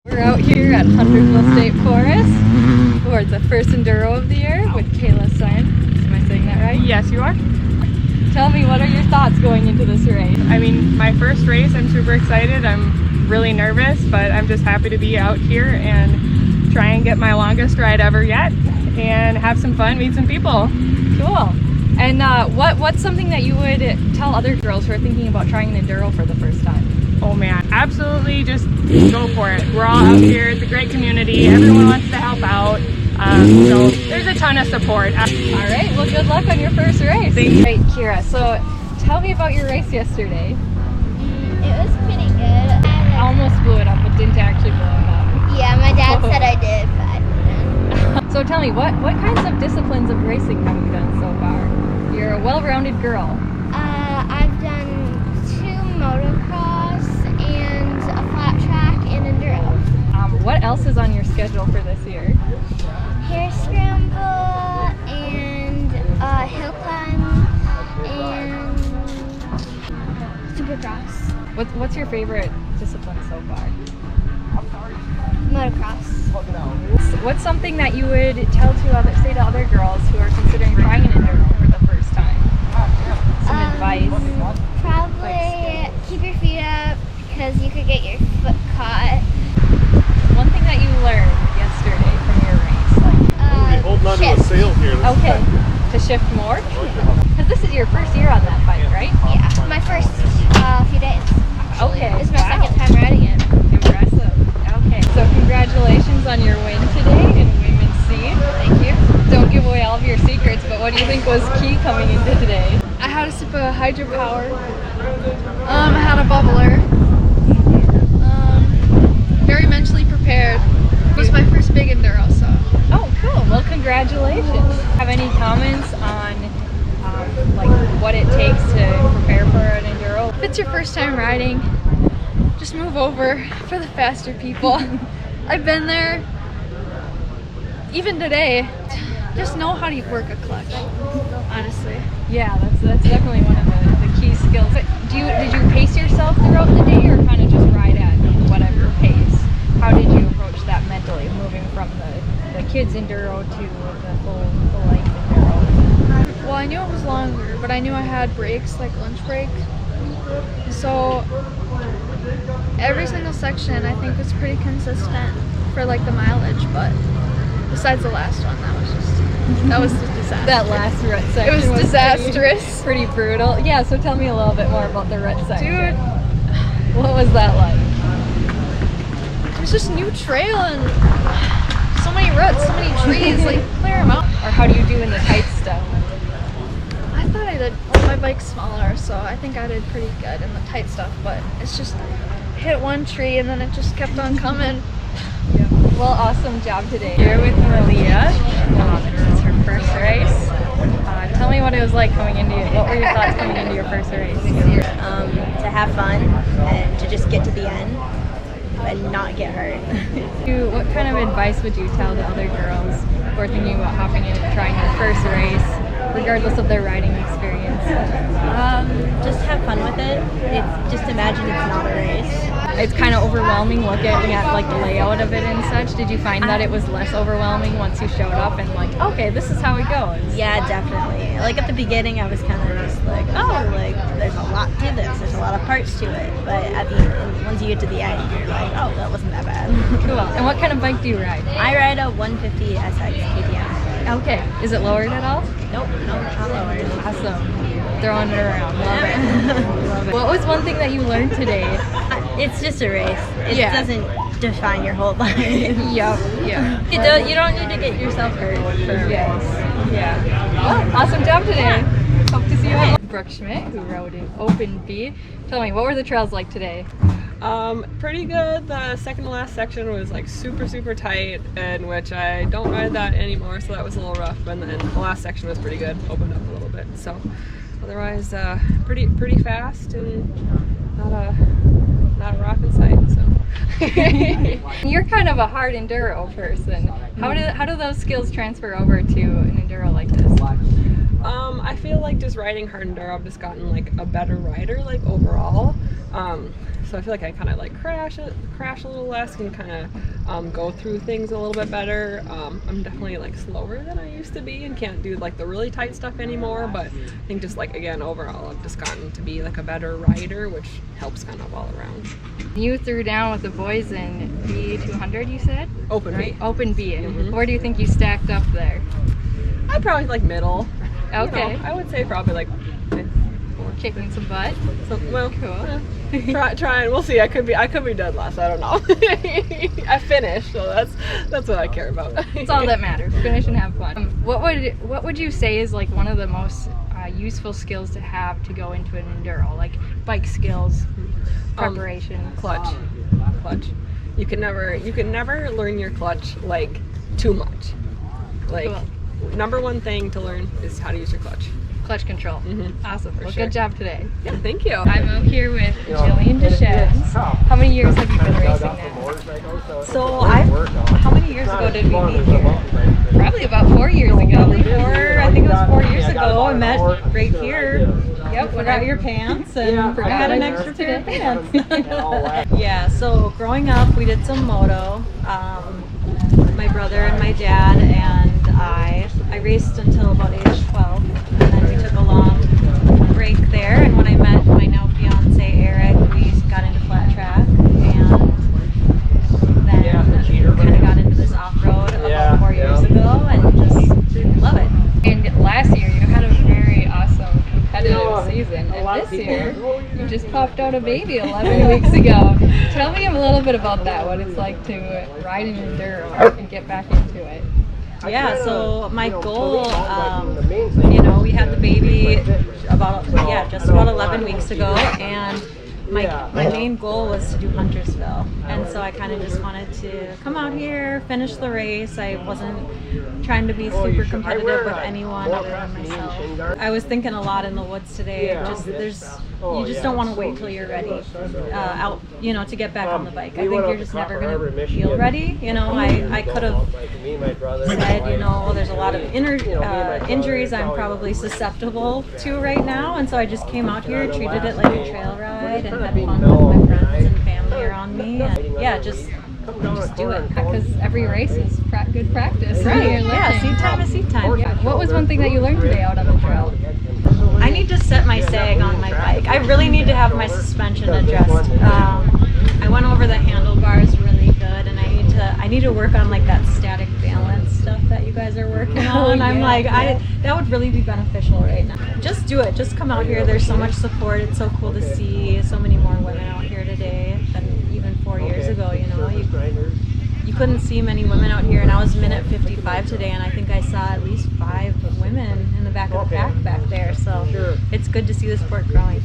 We're out here at Huntersville State Forest for the first Enduro of the year with Larson. Am I saying that right? Yes, you are. Tell me, what are your thoughts going into this race? I mean, my first race, I'm super excited. I'm really nervous, but I'm just happy to be out here and try and get my longest ride ever yet and have some fun, meet some people. Cool. And what's something that you would tell other girls who are thinking about trying an Enduro for the first time? Oh man, absolutely just go for it. We're all out here, it's a great community, everyone wants to help out, so there's a ton of support. Alright, well good luck on your first race. Great, Kira, so tell me about your race yesterday. It was pretty good. I almost blew it up, but didn't actually blow it up. Yeah, my dad said I did, but I didn't. So tell me, what kinds of disciplines of racing have you done so far? You're a well-rounded girl. I've done 2 motocross and a flat track and enduro. What else is on your schedule for this year? Hair scramble and hill climb and supercross. What's your favorite discipline so far? Motocross. What's something that you would say to other girls who are considering trying an Enduro for the first time? Some advice? Probably keep your feet up because you could get your foot caught. One thing that you learned yesterday from your race, Holding on to a sail here. okay, to shift more? Because this is your first year on that bike, right? Yeah, my first few days. Okay. This is my second time riding it. Impressive. Okay, so congratulations on your win today in Women's C. Thank you. Don't give away all of your secrets, but what do you think was key coming into today? I had a sip of hydropower. I had a bubbler. Very mentally prepared. It was my first big Enduro, so. Oh, cool. Well, congratulations. Have any comments on what it takes to prepare for an Enduro? If it's your first time riding, just move over for the faster people. I've been there. Even today, just know how to work a clutch, honestly. Yeah, that's definitely one of the key skills. But did you pace yourself throughout the day, or kind of just ride at whatever pace? How did you approach that mentally, moving from the kids Enduro to the full length Enduro? Well, I knew it was longer, but I knew I had breaks, like lunch break. So every single section I think was pretty consistent for like the mileage, but besides the last one, that was just disastrous. That last rut section It was disastrous. Pretty brutal. Yeah, so tell me a little bit more about the rut section. Dude, what was that like? it was just new trail and so many ruts, so many trees, like clear them out. Or how do you do in the tight stuff? I thought I did, well, my bike's smaller, so I think I did pretty good in the tight stuff, but it's just hit one tree and then it just kept on coming. Yeah. Well, awesome job today. Here with Malia. This is her first race. Tell me what it was like coming into it. What were your thoughts coming into your first race? To have fun and to just get to the end and not get hurt. What kind of advice would you tell to other girls who are thinking about hopping in and trying their first race, regardless of their riding experience? Just have fun with it. Just imagine it's not a race. It's kind of overwhelming looking at like the layout of it and such. Did you find that it was less overwhelming once you showed up and like, okay, this is how it goes? Yeah, definitely. Like at the beginning, I was kind of just like, oh, like there's a lot to this. There's a lot of parts to it. But at the end, once you get to the end, you're like, oh, that wasn't that bad. Cool. And what kind of bike do you ride? I ride a 150 SX KTM. Okay. Is it lowered at all? Nope, not lowered. Awesome. Throwing it around. Love it. Love it. What was one thing that you learned today? It's just a race. It doesn't define your whole life. Yep. You don't need to get yourself hurt for a race. Yeah. Well, awesome job today. Yeah. Hope to see you on Brooke Schmidt, who rode in Open B. Tell me, what were the trails like today? Pretty good. The second to last section was like super tight, in which I don't ride that anymore, so that was a little rough. And then the last section was pretty good, opened up a little bit. So otherwise, pretty fast and not a rock in sight. So you're kind of a hard enduro person. How do those skills transfer over to an enduro like this? I feel like just riding hard enduro, I've just gotten like a better rider like overall. So I feel like I kind of like crash a little less and kind of go through things a little bit better. I'm definitely like slower than I used to be and can't do like the really tight stuff anymore. But I think just like again overall, I've just gotten to be like a better rider, which helps kind of all around. You threw down with the boys in B200, you said? Open Right? B. Open B. Where do you think you stacked up there? I'd probably like middle. Okay. You know, I would say probably like Kicking some butt. well, Cool. trying. We'll see. I could be dead last. I don't know. I finished, so that's what I care about. That's all that matters. Finish and have fun. What would you say is like one of the most useful skills to have to go into an enduro, like bike skills, preparation? Clutch. You can never learn your clutch like too much. Like Cool. number one thing to learn is how to use your clutch. Clutch control. Awesome. Well, sure. good job today. Yeah, thank you. I'm out here with Jillian Deschamps. How many years have you been racing now? So how many years ago did we meet here? Probably about 4 years ago. I think it was 4 years ago. I met right here. Yep. Forgot your pants and I forgot had an I extra pair of pants. Yeah, so growing up we did some moto. My brother and my dad and I raced until about age 12, and then we took a long break there, and when I met my now fiance Eric, we got into flat track, and then kind of got into this off-road about 4 years ago and just love it. And last year you had a very awesome competitive season, and this year you just popped out a baby 11 weeks ago. Tell me a little bit about that, what it's like to ride an enduro and get back into it. Yeah, so my goal, we had the baby just about 11 weeks ago, and my main goal was to do Huntersville, and so I kind of just wanted to come out here, finish the race. I wasn't trying to be super competitive with anyone other than myself. I was thinking a lot in the woods today. You just don't want to wait till you're ready to get back on the bike. I think you're just never going to feel ready. I could have said, there's a lot of injuries I'm probably susceptible to right now, and so I just came out here, treated it like a trail ride, and had fun with my friends and family around me, and just do it. Because every race is good practice. Right, yeah, seed time is seed time. Yeah. What was one thing that you learned today out on the trail? I need to set my sag on my bike. I really need to have my suspension adjust. I went over the handlebars really good, and I need to work on like that static balance stuff that you guys are working on. I'm like, that would really be beneficial right now. Just do it. Just come out here. There's so much support. It's so cool to see so many more women out here today than even 4 years ago. You couldn't see many women out here, and I was minute 55 today, and I think I saw at least 5 women in the back of the pack back there. So it's good to see the sport growing.